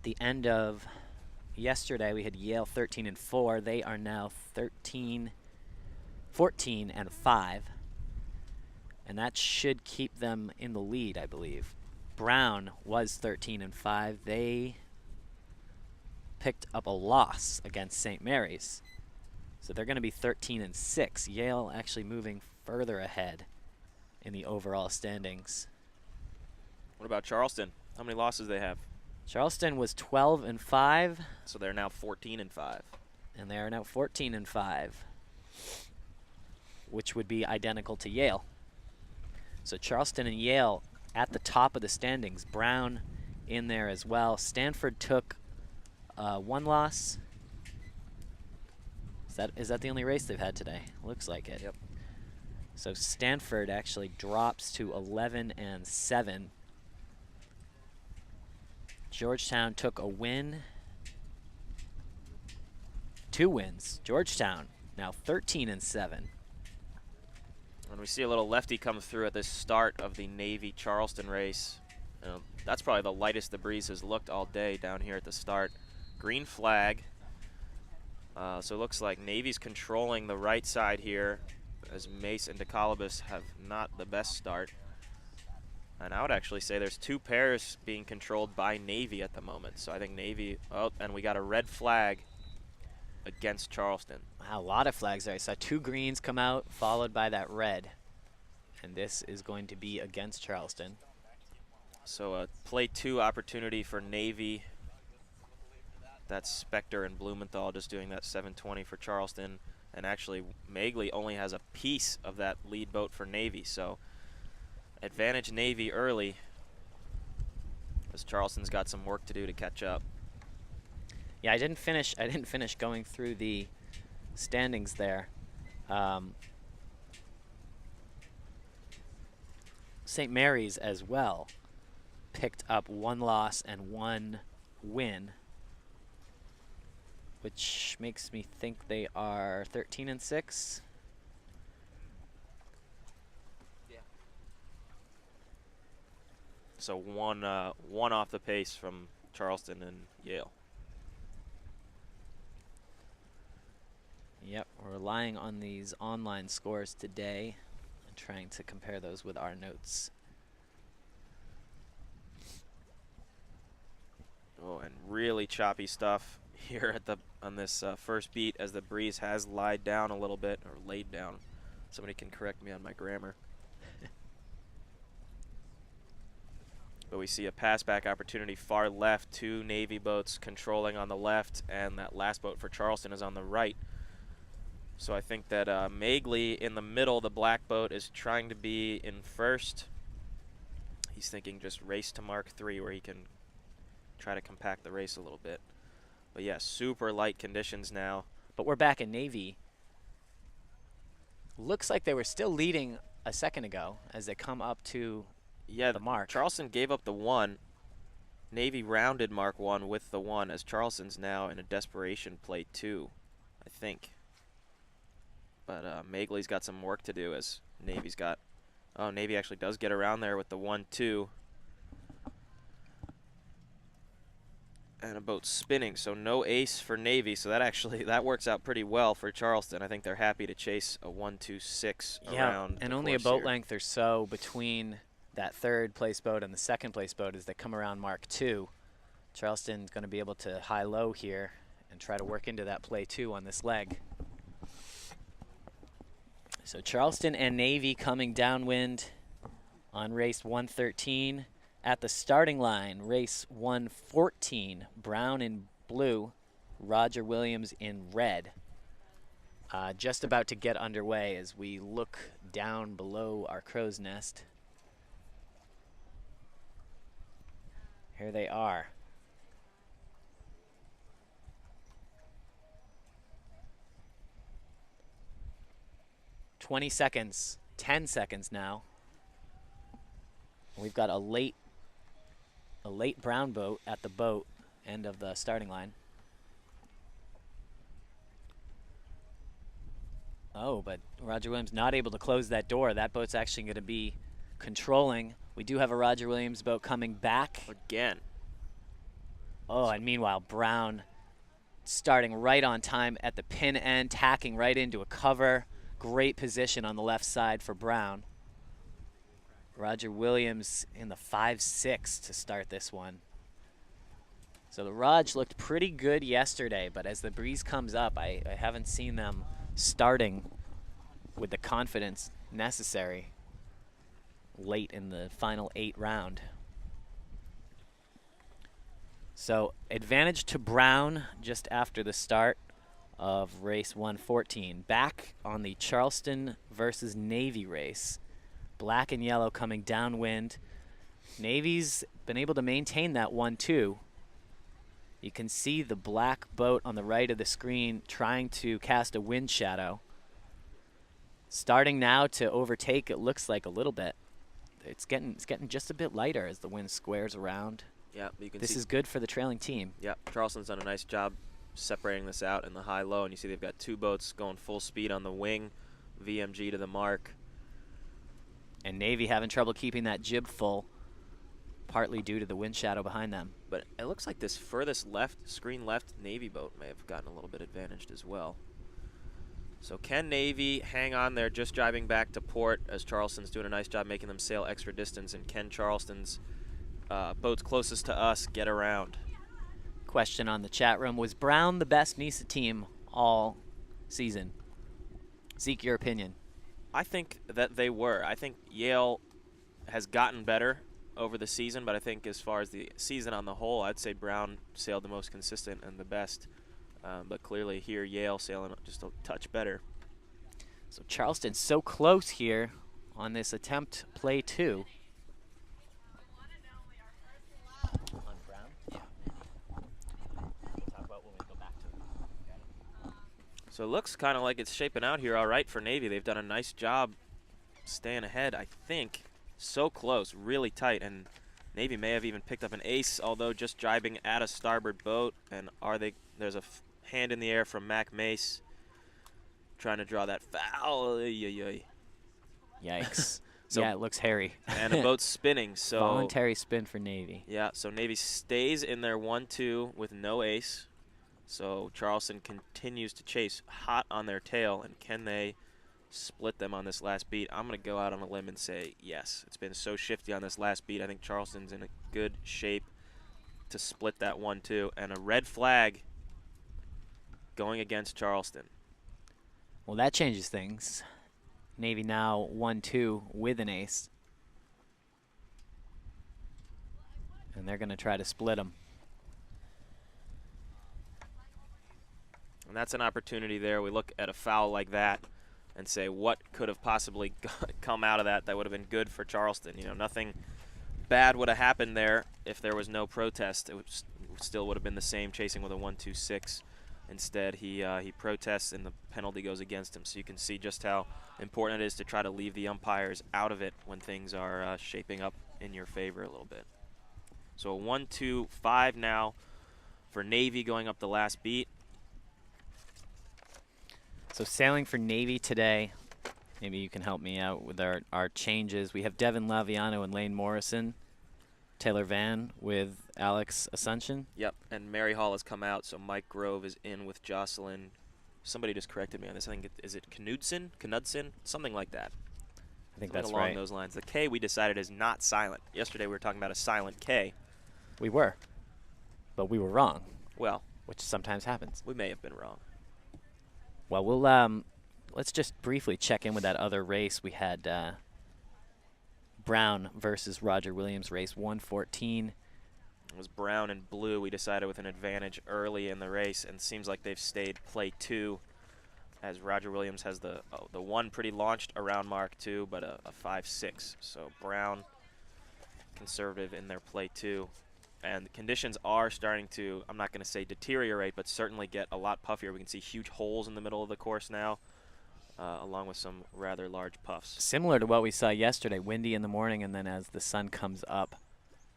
the end of yesterday, we had Yale 13-4. They are now 14-5. And that should keep them in the lead, I believe. Brown was 13-5. They picked up a loss against St. Mary's. So they're going to be 13-6. Yale actually moving further ahead in the overall standings. What about Charleston? How many losses they have? Charleston was 12-5. So they're now 14-5. And they are now 14-5, which would be identical to Yale. So Charleston and Yale at the top of the standings. Brown in there as well. Stanford took one loss. Is that the only race they've had today? Looks like it. Yep. So Stanford actually drops to 11-7. Georgetown took a win. 2 wins. Georgetown now 13-7. And we see a little lefty come through at the start of the Navy-Charleston race. That's probably the lightest the breeze has looked all day down here at the start. Green flag. So it looks like Navy's controlling the right side here, as Mace and DeCalibus have not the best start. And I would actually say there's 2 pairs being controlled by Navy at the moment. So I think Navy, and we got a red flag against Charleston. Wow, a lot of flags there. I saw 2 greens come out, followed by that red. And this is going to be against Charleston. So a play 2 opportunity for Navy. That's Spector and Blumenthal just doing that 720 for Charleston. And actually, Magley only has a piece of that lead boat for Navy. So advantage Navy early, as Charleston's got some work to do to catch up. Yeah, I didn't finish going through the standings there. St. Mary's as well picked up 1 loss and 1 win, which makes me think they are 13-6. Yeah. So one off the pace from Charleston and Yale. Yep, we're relying on these online scores today and trying to compare those with our notes. Oh, and really choppy stuff here at on this first beat, as the breeze has lied down a little bit, or laid down. Somebody can correct me on my grammar. But we see a pass back opportunity far left, 2 Navy boats controlling on the left, and that last boat for Charleston is on the right. So I think that Magley in the middle, the black boat, is trying to be in first. He's thinking just race to Mark 3, where he can try to compact the race a little bit. But yeah, super light conditions now. But we're back in Navy. Looks like they were still leading a second ago as they come up to the mark. Charleston gave up the 1. Navy rounded Mark 1 with the 1, as Charleston's now in a desperation play 2, I think. But Magley's got some work to do, as Navy's got... Oh, Navy actually does get around there with the 1-2. And a boat spinning, so no ace for Navy. So that works out pretty well for Charleston. I think they're happy to chase a 1-2-6 around. And only a boat length or so between that 3rd place boat and the 2nd place boat as they come around Mark 2. Charleston's going to be able to high-low here and try to work into that play 2 on this leg. So Charleston and Navy coming downwind on race 113. At the starting line, race 114, Brown in blue, Roger Williams in red. Just about to get underway as we look down below our crow's nest. Here they are. 20 seconds, 10 seconds now. We've got a late brown boat at the boat end of the starting line. Oh, but Roger Williams not able to close that door. That boat's actually going to be controlling. We do have a Roger Williams boat coming back. Again. Oh, and meanwhile, Brown starting right on time at the pin end, tacking right into a cover. Great position on the left side for Brown. Roger Williams in the 5-6 to start this one. So the Raj looked pretty good yesterday, but as the breeze comes up, I haven't seen them starting with the confidence necessary late in the final 8 round. So advantage to Brown just after the start of race 114. Back on the Charleston versus Navy race. Black and yellow coming downwind. Navy's been able to maintain that 1-2. You can see the black boat on the right of the screen trying to cast a wind shadow. Starting now to overtake, it looks like a little bit. It's getting just a bit lighter as the wind squares around. Yeah, you can This see is good for the trailing team. Yeah, Charleston's done a nice job separating this out in the high-low, and you see they've got 2 boats going full speed on the wing, VMG to the mark. And Navy having trouble keeping that jib full, partly due to the wind shadow behind them. But it looks like this furthest left, screen left Navy boat may have gotten a little bit advantaged as well. So can Navy hang on there, just driving back to port as Charleston's doing a nice job making them sail extra distance, and can Charleston's boats closest to us get around? Question on the chat room, was Brown the best NISA team all season? Zeke, your opinion? I think that they were. I think Yale has gotten better over the season, but I think as far as the season on the whole, I'd say Brown sailed the most consistent and the best. But clearly here, Yale sailing just a touch better. So Charleston's so close here on this attempt play 2. On Brown? Yeah. We'll talk about when we go back to it. So it looks kind of like it's shaping out here all right for Navy. They've done a nice job staying ahead, I think. So close, really tight, and Navy may have even picked up an ace, although just driving at a starboard boat. And there's a hand in the air from Mac Mace trying to draw that foul. Yikes. So yeah, it looks hairy. And the boat's spinning, so voluntary spin for Navy. Yeah, so Navy stays in their 1-2 with no ace. So Charleston continues to chase hot on their tail, and can they split them on this last beat? I'm going to go out on a limb and say yes. It's been so shifty on this last beat. I think Charleston's in a good shape to split that 1-2, and a red flag going against Charleston. Well, that changes things. Navy now 1-2 with an ace. And they're going to try to split them. And that's an opportunity there. We look at a foul like that and say, what could have possibly come out of that would have been good for Charleston? You know, nothing bad would have happened there if there was no protest. It still would have been the same, chasing with a 1-2-6. Instead, he protests, and the penalty goes against him. So you can see just how important it is to try to leave the umpires out of it when things are shaping up in your favor a little bit. So a 1-2-5 now for Navy going up the last beat. So sailing for Navy today, maybe you can help me out with our changes. We have Devin Laviano and Lane Morrison. Taylor Van with Alex Asuncion. Yep, and Mary Hall has come out, so Mike Grove is in with Jocelyn. Somebody just corrected me on this. I think is it Knudsen? Something like that. I think Something that's along right. those lines. The K we decided is not silent. Yesterday we were talking about a silent K. We were, but we were wrong. Well, which sometimes happens. We may have been wrong. Well, let's just briefly check in with that other race. We had Brown versus Roger Williams, race 114. It was Brown and blue. We decided with an advantage early in the race, and seems like they've stayed play 2, as Roger Williams has the one pretty launched around Mark 2, but a 5-6. So Brown conservative in their play 2. And the conditions are starting to, I'm not going to say deteriorate, but certainly get a lot puffier. We can see huge holes in the middle of the course now, along with some rather large puffs. Similar to what we saw yesterday, windy in the morning, and then as the sun comes up,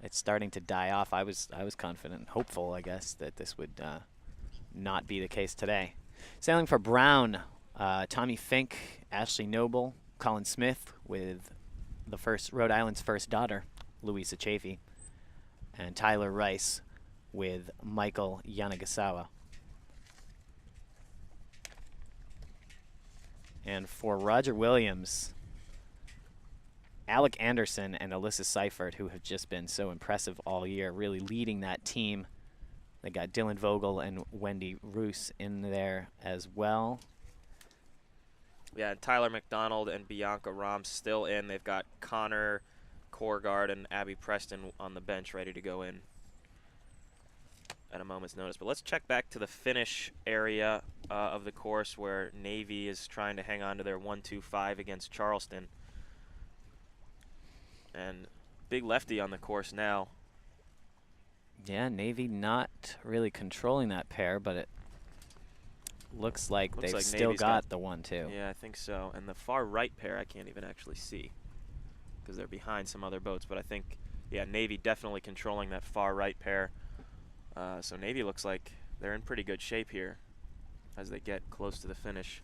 it's starting to die off. I was confident, hopeful, I guess, that this would not be the case today. Sailing for Brown, Tommy Fink, Ashley Noble, Colin Smith with Rhode Island's first daughter, Louisa Chafee, and Tyler Rice with Michael Yanagasawa. And for Roger Williams, Alec Anderson and Alyssa Seifert, who have just been so impressive all year, really leading that team. They got Dylan Vogel and Wendy Roos in there as well. Yeah, and Tyler McDonald and Bianca Rom still in. They've got Connor Korgard and Abby Preston on the bench ready to go in at a moment's notice. But let's check back to the finish area of the course where Navy is trying to hang on to their 1-2-5 against Charleston. And big lefty on the course now. Yeah, Navy not really controlling that pair, but it looks like they've still got the 1-2. Yeah, I think so. And the far right pair I can't even actually see because they're behind some other boats. But I think, yeah, Navy definitely controlling that far right pair. So Navy looks like they're in pretty good shape here as they get close to the finish.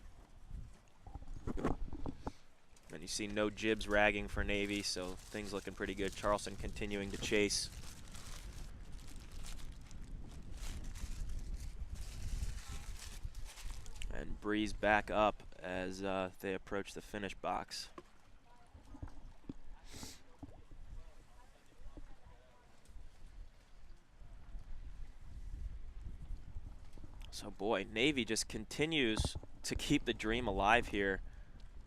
And you see no jibs ragging for Navy, so things looking pretty good. Charleston continuing to chase. And breeze back up as they approach the finish box. So boy, Navy just continues to keep the dream alive here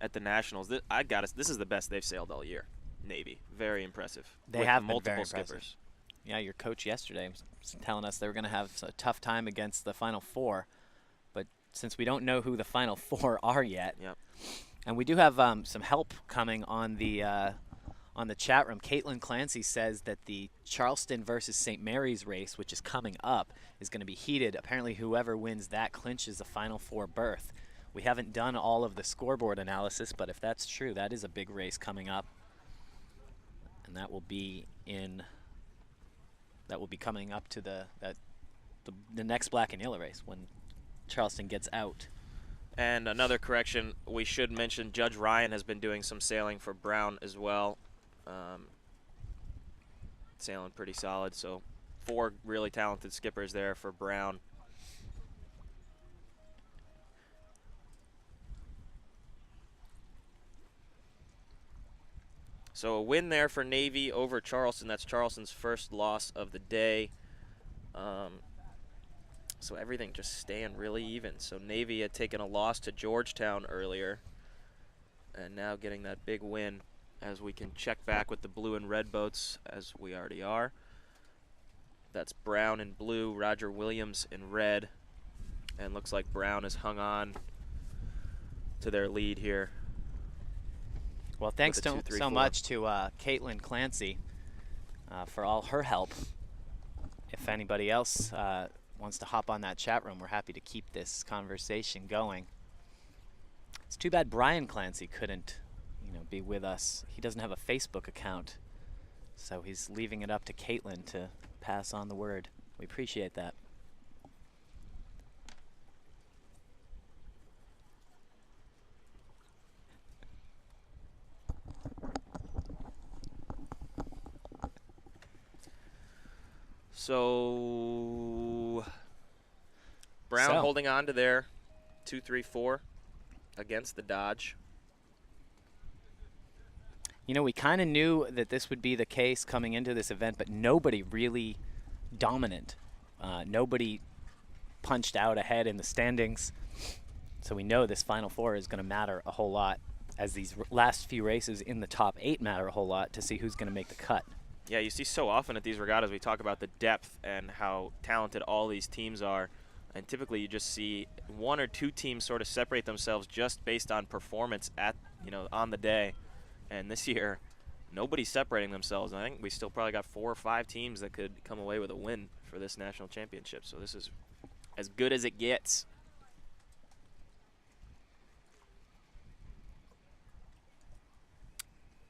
at the Nationals. This is the best they've sailed all year. Navy, very impressive. They have been multiple skippers. Yeah, your coach yesterday was telling us they were going to have a tough time against the Final Four, but since we don't know who the Final Four are yet, yep. And we do have some help coming on the chat room. Caitlin Clancy says that the Charleston versus St. Mary's race, which is coming up, is going to be heated. Apparently, whoever wins that clinches the Final Four berth. We haven't done all of the scoreboard analysis, but if that's true, that is a big race coming up, and that will be coming up to the next Black and Yellow race when Charleston gets out. And another correction, we should mention Judge Ryan has been doing some sailing for Brown as well. Sailing pretty solid, so 4 really talented skippers there for Brown. So a win there for Navy over Charleston. That's Charleston's first loss of the day. So everything just staying really even. So Navy had taken a loss to Georgetown earlier, and now getting that big win as we can check back with the blue and red boats as we already are. That's Brown in blue, Roger Williams in red, and looks like Brown has hung on to their lead here. Well, thanks so much to Caitlin Clancy for all her help. If anybody else wants to hop on that chat room, we're happy to keep this conversation going. It's too bad Brian Clancy couldn't be with us. He doesn't have a Facebook account, so he's leaving it up to Caitlin to pass on the word. We appreciate that. So Brown holding on to their 2-3-4 against the Dodge. We kind of knew that this would be the case coming into this event, but nobody really dominant. Nobody punched out ahead in the standings. So we know this Final Four is going to matter a whole lot, as these last few races in the top 8 matter a whole lot to see who's going to make the cut. Yeah, you see so often at these regattas we talk about the depth and how talented all these teams are. And typically you just see 1 or 2 teams sort of separate themselves just based on performance at, on the day. And this year, nobody's separating themselves. I think we still probably got 4 or 5 teams that could come away with a win for this national championship. So this is as good as it gets.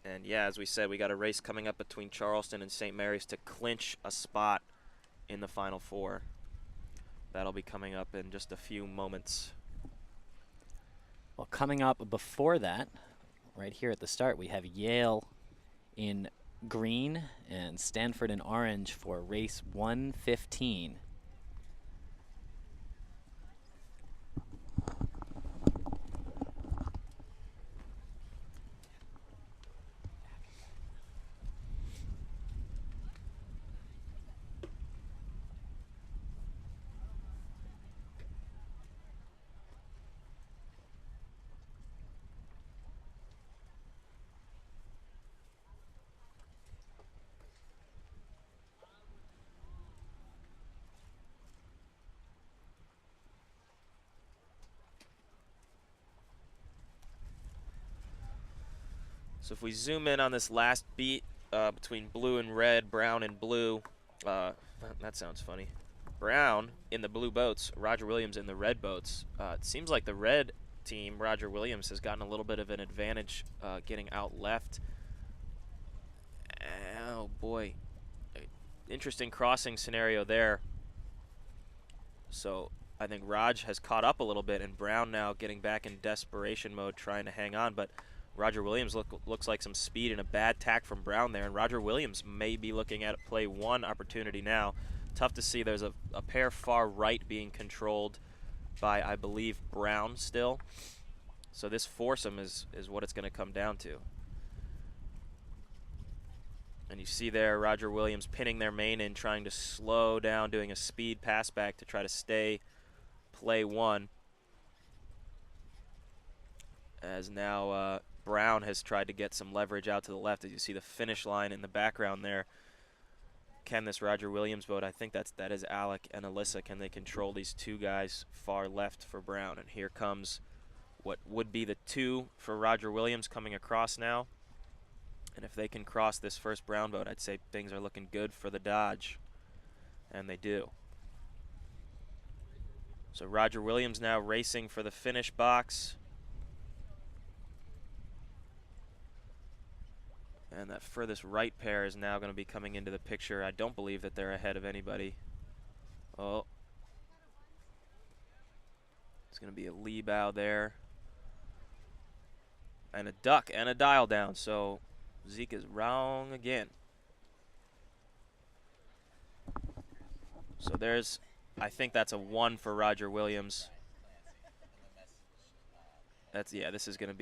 And yeah, as we said, we got a race coming up between Charleston and St. Mary's to clinch a spot in the Final Four. That'll be coming up in just a few moments. Well, coming up before that, right here at the start, we have Yale in green and Stanford in orange for race 115. So if we zoom in on this last beat between blue and red, brown and blue, that sounds funny. Brown in the blue boats, Roger Williams in the red boats. It seems like the red team, Roger Williams, has gotten a little bit of an advantage getting out left. Oh boy, interesting crossing scenario there. So I think Raj has caught up a little bit, and Brown now getting back in desperation mode, trying to hang on. But Roger Williams looks like some speed and a bad tack from Brown there, and Roger Williams may be looking at a play one opportunity now. Tough to see. There's a pair far right being controlled by, I believe, Brown still. So this foursome is what it's going to come down to. And you see there Roger Williams pinning their main in, trying to slow down, doing a speed pass back to try to stay play one. As now Brown has tried to get some leverage out to the left. As you see the finish line in the background there. Can this Roger Williams boat, I think that is Alec and Alyssa, can they control these two guys far left for Brown? And here comes what would be the two for Roger Williams coming across now. And if they can cross this first Brown boat, I'd say things are looking good for the Dodge. And they do. So Roger Williams now racing for the finish box. And that furthest right pair is now going to be coming into the picture. I don't believe that they're ahead of anybody. Oh. It's going to be a lee bow there. And a duck and a dial down. So Zeke is wrong again. So there's, I think that's a 1 for Roger Williams. That's, yeah, this is going to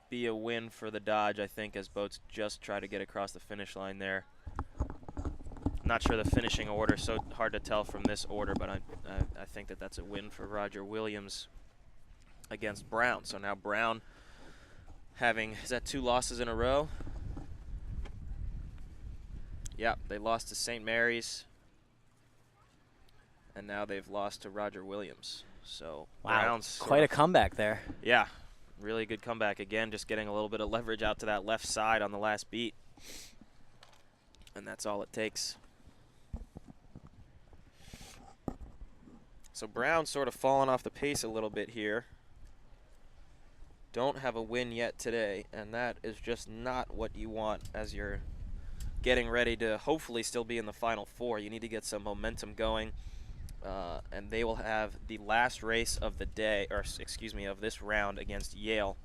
be a win for the Dodge, I think, as boats just try to get across the finish line there. Not sure the finishing order, so hard to tell from this order, but I think that's a win for Roger Williams against Brown. So now Brown having, is that 2 losses in a row? Yeah, they lost to St. Mary's, and now they've lost to Roger Williams. So wow, Brown's quite a comeback there. Yeah. Really good comeback. Again, just getting a little bit of leverage out to that left side on the last beat. And that's all it takes. So Brown sort of fallen off the pace a little bit here. Don't have a win yet today, and that is just not what you want as you're getting ready to hopefully still be in the Final Four. You need to get some momentum going. And they will have the last race of the day, or excuse me, of this round against Yale.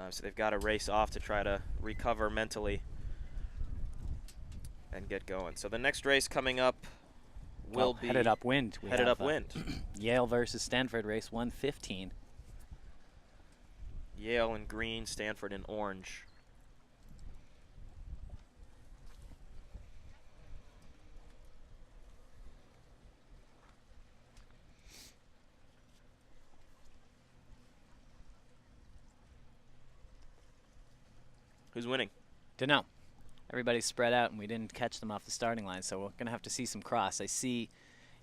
So they've got to race off to try to recover mentally and get going. So the next race coming up will be headed upwind. Headed upwind. Yale versus Stanford, race 115. Yale in green, Stanford in orange. Who's winning? Dunno. Everybody's spread out, and we didn't catch them off the starting line, so we're going to have to see some cross. I see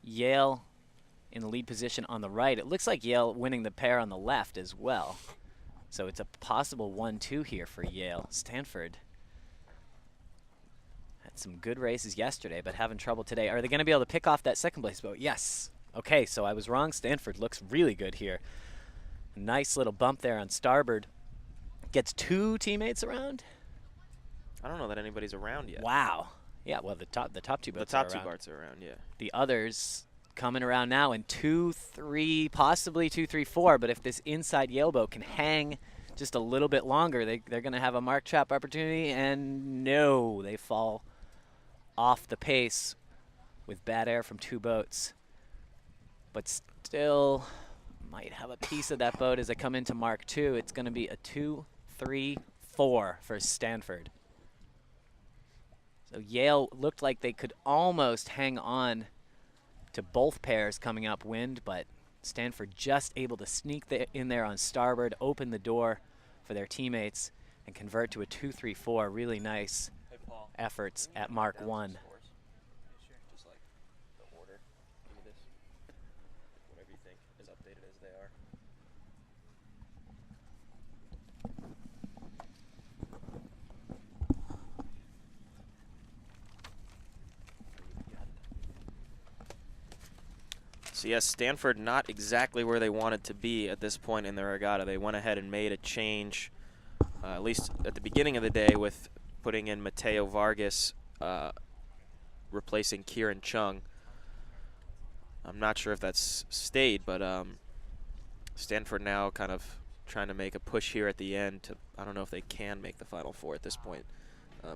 Yale in the lead position on the right. It looks like Yale winning the pair on the left as well. So it's a possible 1-2 here for Yale. Stanford had some good races yesterday, but having trouble today. Are they going to be able to pick off that second place boat? Yes. Okay, so I was wrong. Stanford looks really good here. Nice little bump there on starboard. Gets 2 teammates around. I don't know that anybody's around yet. Wow. Yeah, well, the top 2 boats the top 2 boats are around, yeah. The others coming around now in 2, 3, possibly 2, 3, 4. But if this inside Yale boat can hang just a little bit longer, they're going to have a mark trap opportunity, and no, they fall off the pace with bad air from 2 boats. But still might have a piece of that boat as they come into mark 2. It's going to be a 2, 3, 4 for Stanford. So Yale looked like they could almost hang on to both pairs coming upwind, but Stanford just able to sneak in there on starboard, open the door for their teammates, and convert to a 2, 3, 4. Really nice efforts at mark 1. Just like the order. Give me this. Whatever you think, as updated as they are. So yes, Stanford not exactly where they wanted to be at this point in the regatta. They went ahead and made a change, at least at the beginning of the day, with putting in Mateo Vargas, replacing Kieran Chung. I'm not sure if that's stayed, but Stanford now kind of trying to make a push here at the end. I don't know if they can make the Final Four at this point.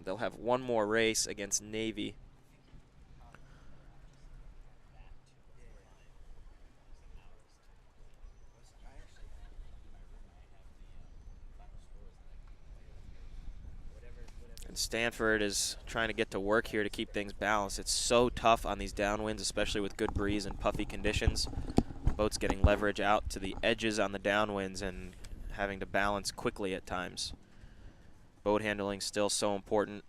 They'll have one more race against Navy. And Stanford is trying to get to work here to keep things balanced. It's so tough on these downwinds, especially with good breeze and puffy conditions. Boats getting leverage out to the edges on the downwinds and having to balance quickly at times. Boat handling still so important.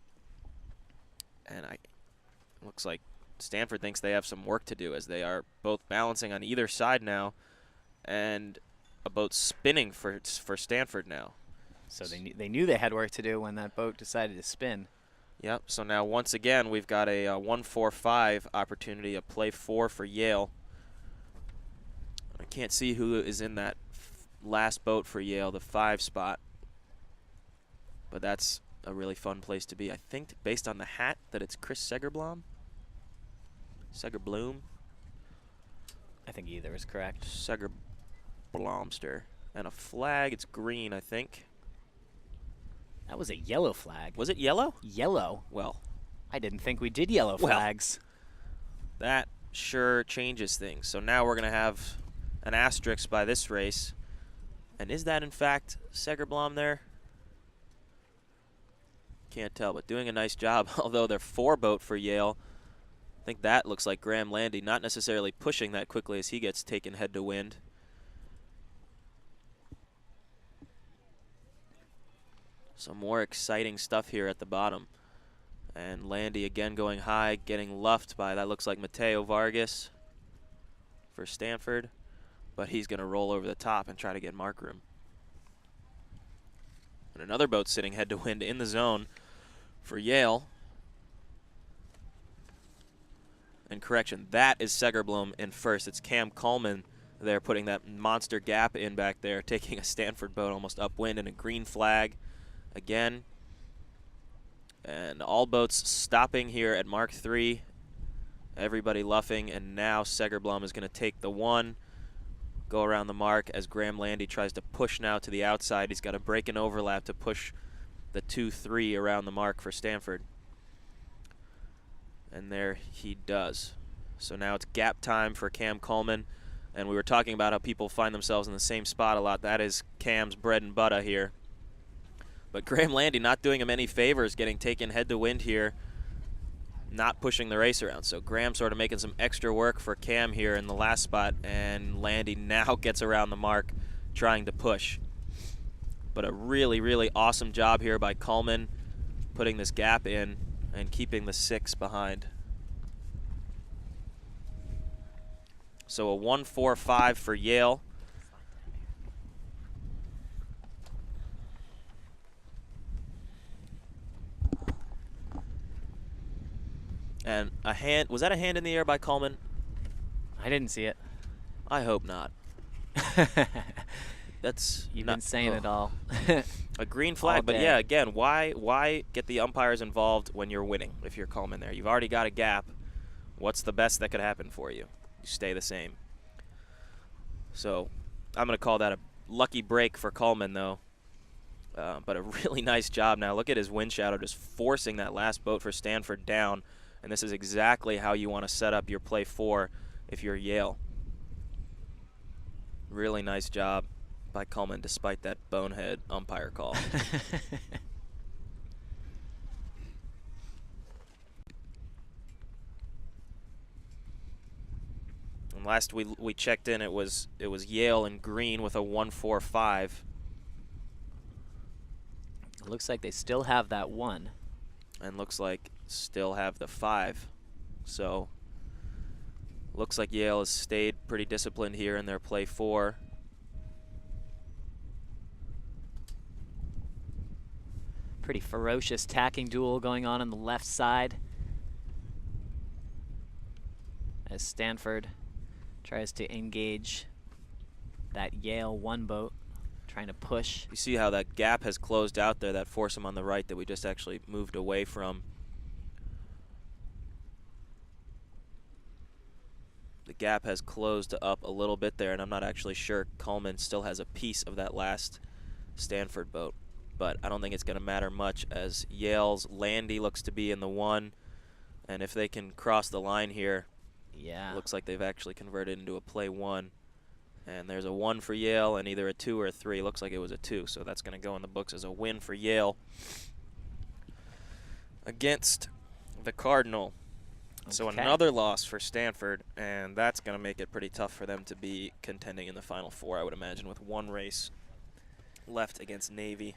And looks like Stanford thinks they have some work to do, as they are both balancing on either side now, and a boat spinning for Stanford now. So they knew they had work to do when that boat decided to spin. Yep, so now once again we've got a 1-4-5 opportunity, a play 4 for Yale. I can't see who is in that last boat for Yale, the 5 spot. But that's a really fun place to be. I think based on the hat that it's Chris Segerblom. Segerbloom. I think either is correct. Segerblomster. And a flag, it's green, I think. That was a yellow flag. Was it yellow? Yellow? Well, I didn't think we did yellow flags. That sure changes things. So now we're going to have an asterisk by this race. And is that in fact Segerblom there? Can't tell, but doing a nice job. Although they're 4 boat for Yale. I think that looks like Graham Landy, not necessarily pushing that quickly as he gets taken head to wind. Some more exciting stuff here at the bottom. And Landy again going high, getting luffed by, that looks like Mateo Vargas for Stanford. But he's going to roll over the top and try to get mark room. And another boat sitting head to wind in the zone for Yale. And correction, that is Segerblom in first. It's Cam Coleman there putting that monster gap in back there, taking a Stanford boat almost upwind, and a green flag again. And all boats stopping here at mark 3. Everybody luffing, and now Segerblom is going to take the 1, go around the mark as Graham Landy tries to push now to the outside. He's got to break an overlap to push the 2-3 around the mark for Stanford. And there he does. So now it's gap time for Cam Coleman. And we were talking about how people find themselves in the same spot a lot. That is Cam's bread and butter here. But Graham Landy not doing him any favors, getting taken head to wind here, not pushing the race around. So Graham sort of making some extra work for Cam here in the last spot, and Landy now gets around the mark trying to push. But a really, really awesome job here by Coleman, putting this gap in and keeping the 6 behind. So a 1-4-5 for Yale. And a hand, was that a hand in the air by Coleman? I didn't see it. I hope not. That's You've been saying it all. A green flag, but yeah, again, why get the umpires involved when you're winning if you're Coleman there? You've already got a gap. What's the best that could happen for you? You stay the same. So I'm going to call that a lucky break for Coleman, though. But a really nice job now. Look at his wind shadow just forcing that last boat for Stanford down. And this is exactly how you want to set up your play 4 if you're Yale. Really nice job by Coleman despite that bonehead umpire call. And last we checked in, it was Yale and green with a 1-4-5. It looks like they still have that 1. And looks like still have the 5. So looks like Yale has stayed pretty disciplined here in their play 4. Pretty ferocious tacking duel going on the left side as Stanford tries to engage that Yale 1 boat, trying to push. You see how that gap has closed out there, that foursome on the right that we just actually moved away from. The gap has closed up a little bit there, and I'm not actually sure Coleman still has a piece of that last Stanford boat. But I don't think it's going to matter much as Yale's Landy looks to be in the 1. And if they can cross the line here, yeah, looks like they've actually converted into a play 1. And there's a 1 for Yale and either a 2 or a 3. Looks like it was a 2, so that's going to go in the books as a win for Yale against the Cardinal. Okay. So another loss for Stanford, and that's going to make it pretty tough for them to be contending in the Final Four, I would imagine, with 1 race left against Navy.